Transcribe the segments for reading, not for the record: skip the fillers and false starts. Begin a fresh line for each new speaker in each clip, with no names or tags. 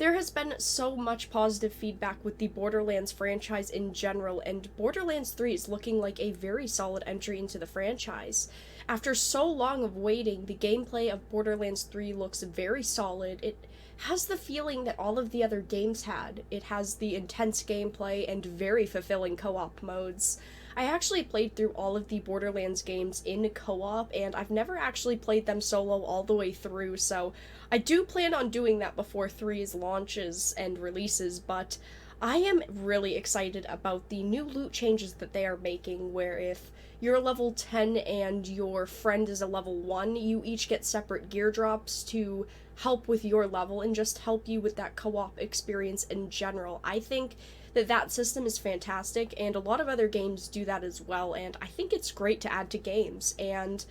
There has been so much positive feedback with the Borderlands franchise in general, and Borderlands 3 is looking like a very solid entry into the franchise. After so long of waiting, the gameplay of Borderlands 3 looks very solid. It has the feeling that all of the other games had. It has the intense gameplay and very fulfilling co-op modes. I actually played through all of the Borderlands games in co-op, and I've never actually played them solo all the way through, so I do plan on doing that before 3's launches and releases, but I am really excited about the new loot changes that they are making, where if you're level 10 and your friend is a level 1, you each get separate gear drops to help with your level and just help you with that co-op experience in general. I think that system is fantastic, and a lot of other games do that as well, and I think it's great to add to games. And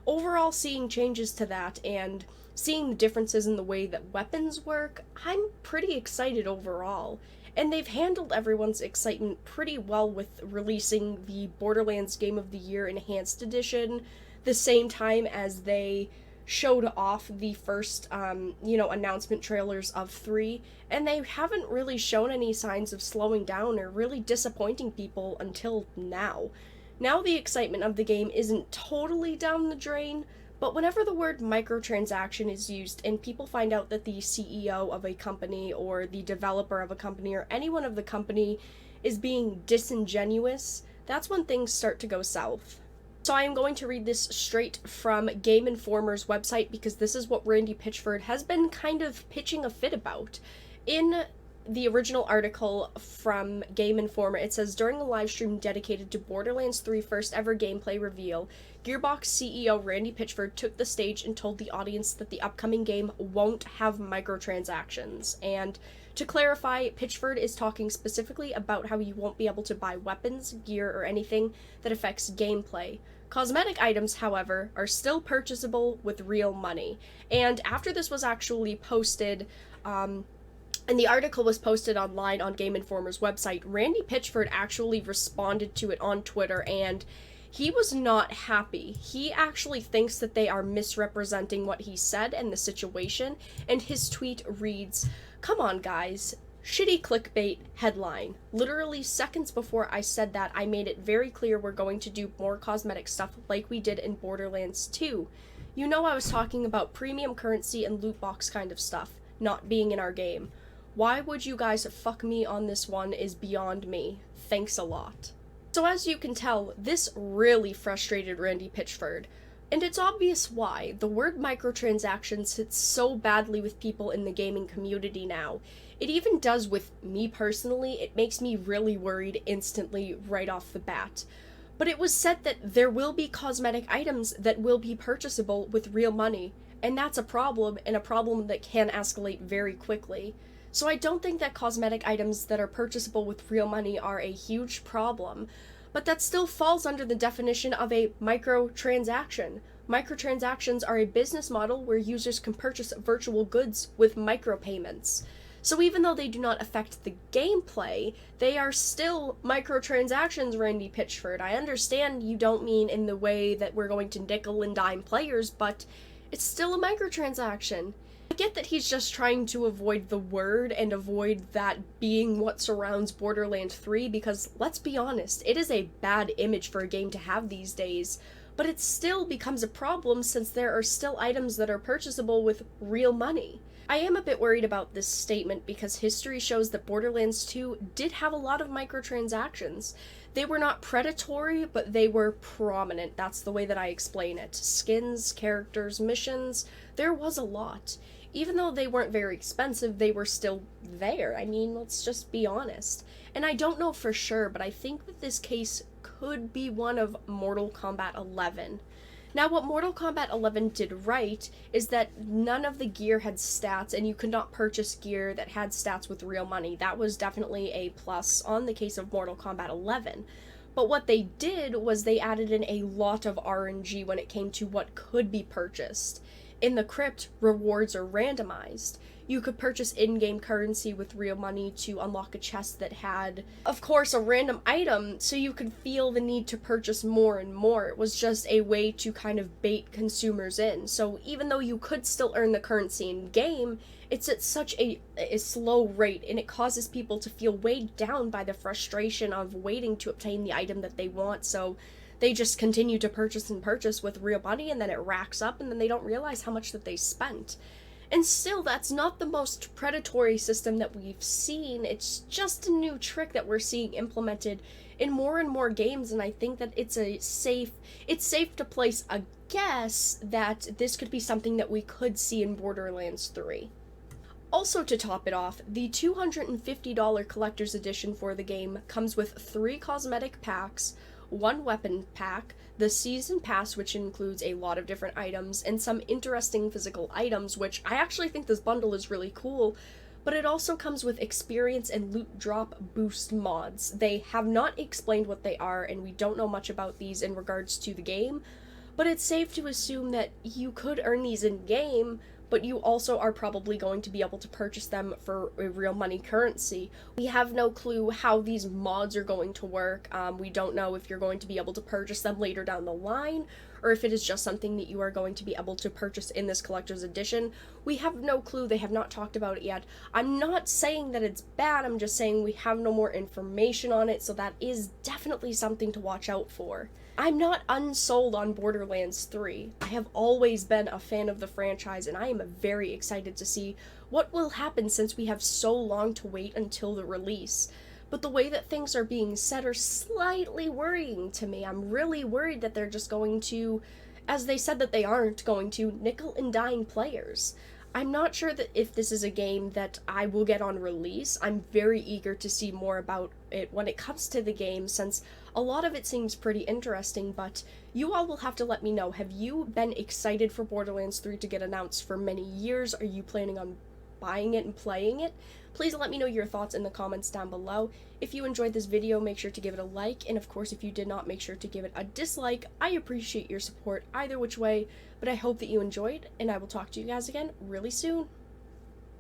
overall, seeing changes to that and seeing the differences in the way that weapons work, I'm pretty excited overall. And they've handled everyone's excitement pretty well with releasing the Borderlands Game of the Year Enhanced Edition the same time as they showed off the first, announcement trailers of 3, and they haven't really shown any signs of slowing down or really disappointing people until now. Now the excitement of the game isn't totally down the drain, but whenever the word microtransaction is used and people find out that the CEO of a company or the developer of a company or anyone of the company is being disingenuous, that's when things start to go south. So I am going to read this straight from Game Informer's website because this is what Randy Pitchford has been kind of pitching a fit about. In the original article from Game Informer, it says, during a live stream dedicated to Borderlands 3 first ever gameplay reveal, Gearbox CEO Randy Pitchford took the stage and told the audience that the upcoming game won't have microtransactions. And to clarify, Pitchford is talking specifically about how you won't be able to buy weapons, gear, or anything that affects gameplay. Cosmetic items, however, are still purchasable with real money. And after this was actually posted, and the article was posted online on Game Informer's website, Randy Pitchford actually responded to it on Twitter, and he was not happy. He actually thinks that they are misrepresenting what he said and the situation, and his tweet reads, "Come on, guys. Shitty clickbait headline. Literally seconds before I said that, I made it very clear we're going to do more cosmetic stuff like we did in Borderlands 2. You know I was talking about premium currency and loot box kind of stuff, not being in our game. Why would you guys fuck me on this one is beyond me. Thanks a lot." So as you can tell, this really frustrated Randy Pitchford. And it's obvious why. The word microtransactions sits so badly with people in the gaming community now. It even does with me personally. It makes me really worried instantly right off the bat. But it was said that there will be cosmetic items that will be purchasable with real money, and that's a problem, and a problem that can escalate very quickly. So I don't think that cosmetic items that are purchasable with real money are a huge problem, but that still falls under the definition of a microtransaction. Microtransactions are a business model where users can purchase virtual goods with micropayments. So even though they do not affect the gameplay, they are still microtransactions, Randy Pitchford. I understand you don't mean in the way that we're going to nickel and dime players, but it's still a microtransaction. I get that he's just trying to avoid the word and avoid that being what surrounds Borderlands 3, because let's be honest, it is a bad image for a game to have these days, but it still becomes a problem since there are still items that are purchasable with real money. I am a bit worried about this statement because history shows that Borderlands 2 did have a lot of microtransactions. They were not predatory, but they were prominent. That's the way that I explain it. Skins, characters, missions, there was a lot. Even though they weren't very expensive, they were still there. I mean, let's just be honest. And I don't know for sure, but I think that this case could be one of Mortal Kombat 11. Now, what Mortal Kombat 11 did right is that none of the gear had stats, and you could not purchase gear that had stats with real money. That was definitely a plus on the case of Mortal Kombat 11. But what they did was they added in a lot of RNG when it came to what could be purchased. In the crypt, rewards are randomized. You could purchase in-game currency with real money to unlock a chest that had, of course, a random item, so you could feel the need to purchase more and more. It was just a way to kind of bait consumers in. So even though you could still earn the currency in-game, it's at such a slow rate, and it causes people to feel weighed down by the frustration of waiting to obtain the item that they want, so they just continue to purchase and purchase with real money, and then it racks up, and then they don't realize how much that they spent. And still, that's not the most predatory system that we've seen. It's just a new trick that we're seeing implemented in more and more games, and I think that it's safe to place a guess that this could be something that we could see in Borderlands 3. Also, to top it off, the $250 collector's edition for the game comes with 3 cosmetic packs, 1 weapon pack, the season pass, which includes a lot of different items, and some interesting physical items, which I actually think this bundle is really cool, but it also comes with experience and loot drop boost mods. They have not explained what they are, and we don't know much about these in regards to the game, but it's safe to assume that you could earn these in-game, but you also are probably going to be able to purchase them for a real money currency. We have no clue how these mods are going to work. We don't know if you're going to be able to purchase them later down the line, or if it is just something that you are going to be able to purchase in this collector's edition. We have no clue. They have not talked about it yet. I'm not saying that it's bad, I'm just saying we have no more information on it, so that is definitely something to watch out for. I'm not unsold on Borderlands 3. I have always been a fan of the franchise, and I am very excited to see what will happen since we have so long to wait until the release. But the way that things are being said are slightly worrying to me. I'm really worried that they're just going to, as they said that they aren't going to, nickel and dime players. I'm not sure that if this is a game that I will get on release. I'm very eager to see more about it when it comes to the game, since a lot of it seems pretty interesting, but you all will have to let me know. Have you been excited for Borderlands 3 to get announced for many years? Are you planning on buying it and playing it? Please let me know your thoughts in the comments down below. If you enjoyed this video, make sure to give it a like, and of course if you did not, make sure to give it a dislike. I appreciate your support either which way, but I hope that you enjoyed, and I will talk to you guys again really soon.